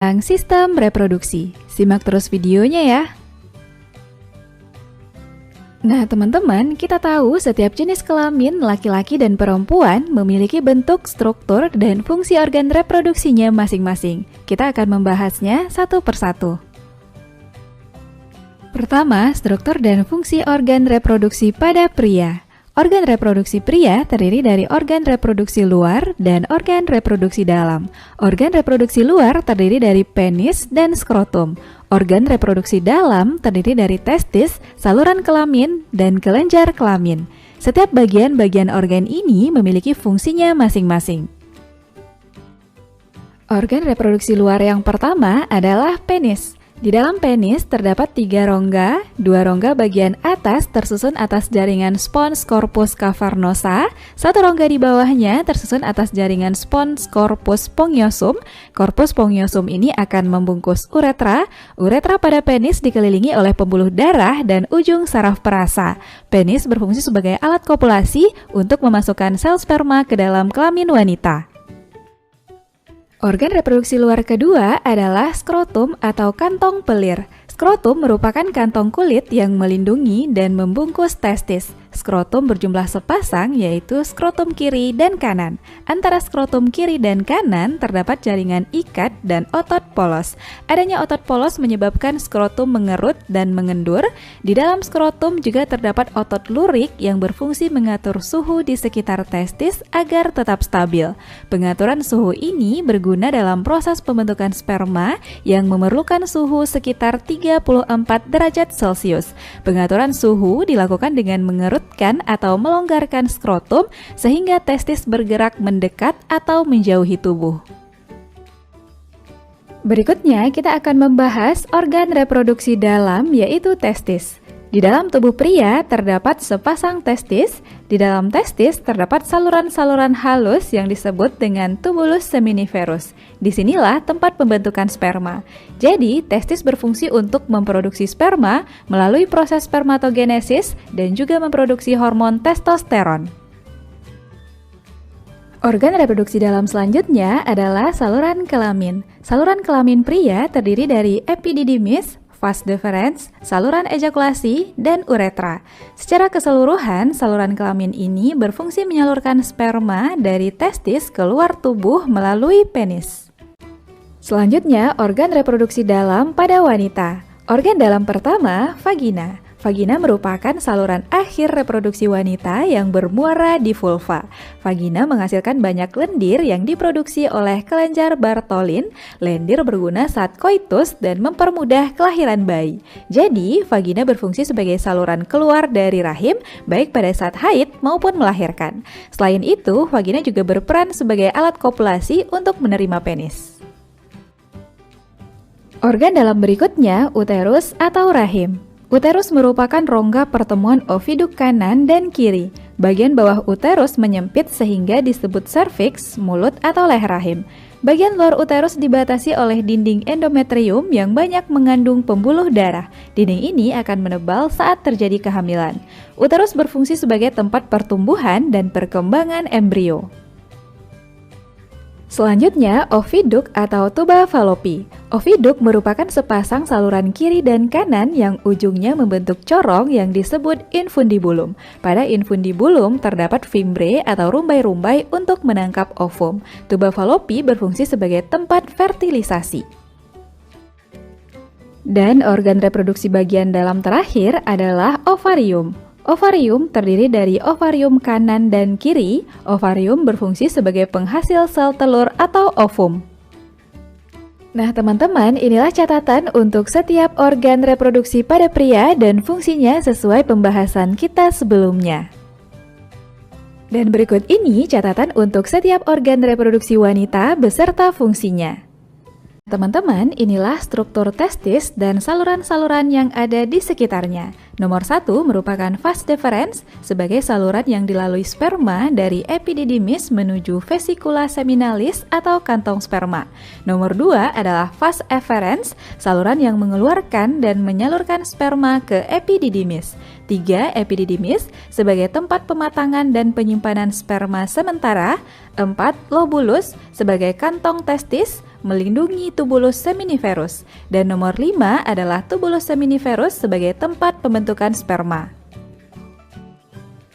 tentang sistem reproduksi. Simak terus videonya ya. Nah teman-teman, kita tahu setiap jenis kelamin laki-laki dan perempuan memiliki bentuk, struktur, dan fungsi organ reproduksinya masing-masing. Kita akan membahasnya satu persatu. Pertama, struktur dan fungsi organ reproduksi pada pria. Organ reproduksi pria terdiri dari organ reproduksi luar dan organ reproduksi dalam. Organ reproduksi luar terdiri dari penis dan skrotum. Organ reproduksi dalam terdiri dari testis, saluran kelamin, dan kelenjar kelamin. Setiap bagian-bagian organ ini memiliki fungsinya masing-masing. Organ reproduksi luar yang pertama adalah penis. Di dalam penis terdapat 3 rongga, 2 rongga bagian atas tersusun atas jaringan spons corpus cavernosa, 1 rongga di bawahnya tersusun atas jaringan spons corpus spongiosum. Corpus spongiosum ini akan membungkus uretra. Uretra pada penis dikelilingi oleh pembuluh darah dan ujung saraf perasa. Penis berfungsi sebagai alat kopulasi untuk memasukkan sel sperma ke dalam kelamin wanita. Organ reproduksi luar kedua adalah skrotum atau kantong pelir. Skrotum merupakan kantong kulit yang melindungi dan membungkus testis. Skrotum berjumlah sepasang, yaitu skrotum kiri dan kanan. Antara skrotum kiri dan kanan terdapat jaringan ikat dan otot polos. Adanya otot polos menyebabkan skrotum mengerut dan mengendur. Di dalam skrotum juga terdapat otot lurik yang berfungsi mengatur suhu di sekitar testis agar tetap stabil. Pengaturan suhu ini berguna dalam proses pembentukan sperma yang memerlukan suhu sekitar 34 derajat Celcius. Pengaturan suhu dilakukan dengan mengerutkan atau melonggarkan skrotum sehingga testis bergerak mendekat atau menjauhi tubuh. Berikutnya kita akan membahas organ reproduksi dalam, yaitu testis. Di dalam tubuh pria terdapat sepasang testis. Di dalam testis terdapat saluran-saluran halus yang disebut dengan tubulus seminiferus. Disinilah tempat pembentukan sperma. Jadi, testis berfungsi untuk memproduksi sperma melalui proses spermatogenesis dan juga memproduksi hormon testosteron. Organ reproduksi dalam selanjutnya adalah saluran kelamin. Saluran kelamin pria terdiri dari epididymis, vas deferens, saluran ejakulasi, dan uretra. Secara keseluruhan, saluran kelamin ini berfungsi menyalurkan sperma dari testis keluar tubuh melalui penis. Selanjutnya, organ reproduksi dalam pada wanita. Organ dalam pertama, vagina. Vagina merupakan saluran akhir reproduksi wanita yang bermuara di vulva. Vagina menghasilkan banyak lendir yang diproduksi oleh kelenjar Bartholin. Lendir berguna saat koitus dan mempermudah kelahiran bayi. Jadi, vagina berfungsi sebagai saluran keluar dari rahim, baik pada saat haid maupun melahirkan. Selain itu, vagina juga berperan sebagai alat kopulasi untuk menerima penis. Organ dalam berikutnya, uterus atau rahim. Uterus merupakan rongga pertemuan oviduk kanan dan kiri. Bagian bawah uterus menyempit sehingga disebut serviks, mulut atau leher rahim. Bagian luar uterus dibatasi oleh dinding endometrium yang banyak mengandung pembuluh darah. Dinding ini akan menebal saat terjadi kehamilan. Uterus berfungsi sebagai tempat pertumbuhan dan perkembangan embrio. Selanjutnya, oviduk atau tuba Fallopi. Oviduk merupakan sepasang saluran kiri dan kanan yang ujungnya membentuk corong yang disebut infundibulum. Pada infundibulum terdapat fimbre atau rumbai-rumbai untuk menangkap ovum. Tuba Fallopi berfungsi sebagai tempat fertilisasi. Dan organ reproduksi bagian dalam terakhir adalah ovarium. Ovarium terdiri dari ovarium kanan dan kiri. Ovarium berfungsi sebagai penghasil sel telur atau ovum. Nah teman-teman, inilah catatan untuk setiap organ reproduksi pada pria dan fungsinya sesuai pembahasan kita sebelumnya. Dan berikut ini catatan untuk setiap organ reproduksi wanita beserta fungsinya. Teman-teman, inilah struktur testis dan saluran-saluran yang ada di sekitarnya. Nomor 1 merupakan vas deferens sebagai saluran yang dilalui sperma dari epididymis menuju vesicula seminalis atau kantong sperma. Nomor 2 adalah vas efferens, saluran yang mengeluarkan dan menyalurkan sperma ke epididymis. 3. Epididymis sebagai tempat pematangan dan penyimpanan sperma sementara. 4. Lobulus sebagai kantong testis melindungi tubulus seminiferus. Dan nomor 5 adalah tubulus seminiferus sebagai tempat pembentukan sperma.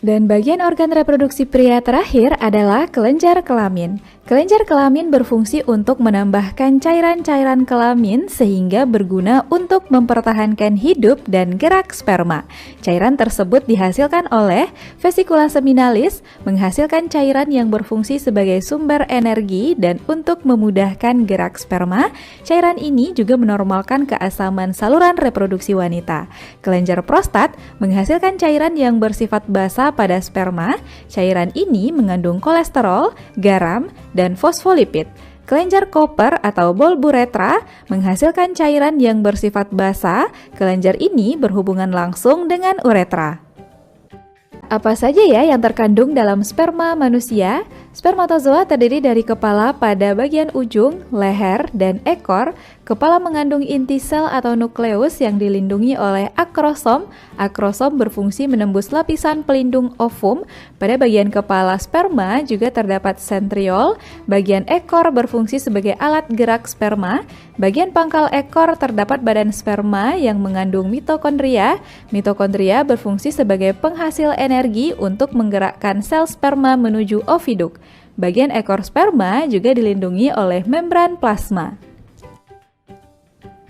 Dan bagian organ reproduksi pria terakhir adalah kelenjar kelamin. Kelenjar kelamin berfungsi untuk menambahkan cairan-cairan kelamin sehingga berguna untuk mempertahankan hidup dan gerak sperma. Cairan tersebut dihasilkan oleh vesikula seminalis, menghasilkan cairan yang berfungsi sebagai sumber energi dan untuk memudahkan gerak sperma. Cairan ini juga menormalkan keasaman saluran reproduksi wanita. Kelenjar prostat menghasilkan cairan yang bersifat basa pada sperma. Cairan ini mengandung kolesterol, garam, dan fosfolipid. Kelenjar koper atau bulburetra menghasilkan cairan yang bersifat basa. Kelenjar ini berhubungan langsung dengan uretra. Apa saja ya yang terkandung dalam sperma manusia? Spermatozoa terdiri dari kepala pada bagian ujung, leher, dan ekor. Kepala mengandung inti sel atau nukleus yang dilindungi oleh akrosom. Akrosom berfungsi menembus lapisan pelindung ovum. Pada bagian kepala sperma juga terdapat sentriol. Bagian ekor berfungsi sebagai alat gerak sperma. Bagian pangkal ekor terdapat badan sperma yang mengandung mitokondria. Mitokondria berfungsi sebagai penghasil energi untuk menggerakkan sel sperma menuju oviduk. Bagian ekor sperma juga dilindungi oleh membran plasma.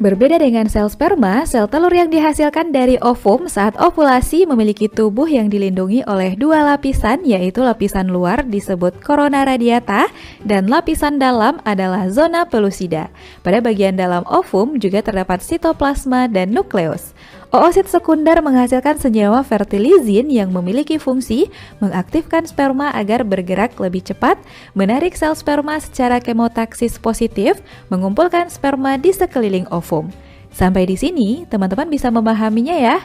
Berbeda dengan sel sperma, sel telur yang dihasilkan dari ovum saat ovulasi memiliki tubuh yang dilindungi oleh dua lapisan, yaitu lapisan luar disebut corona radiata dan lapisan dalam adalah zona pellucida. Pada bagian dalam ovum juga terdapat sitoplasma dan nukleus. Oosit sekunder menghasilkan senyawa fertilizin yang memiliki fungsi mengaktifkan sperma agar bergerak lebih cepat, menarik sel sperma secara kemotaksis positif, mengumpulkan sperma di sekeliling ovum. Sampai di sini, teman-teman bisa memahaminya ya.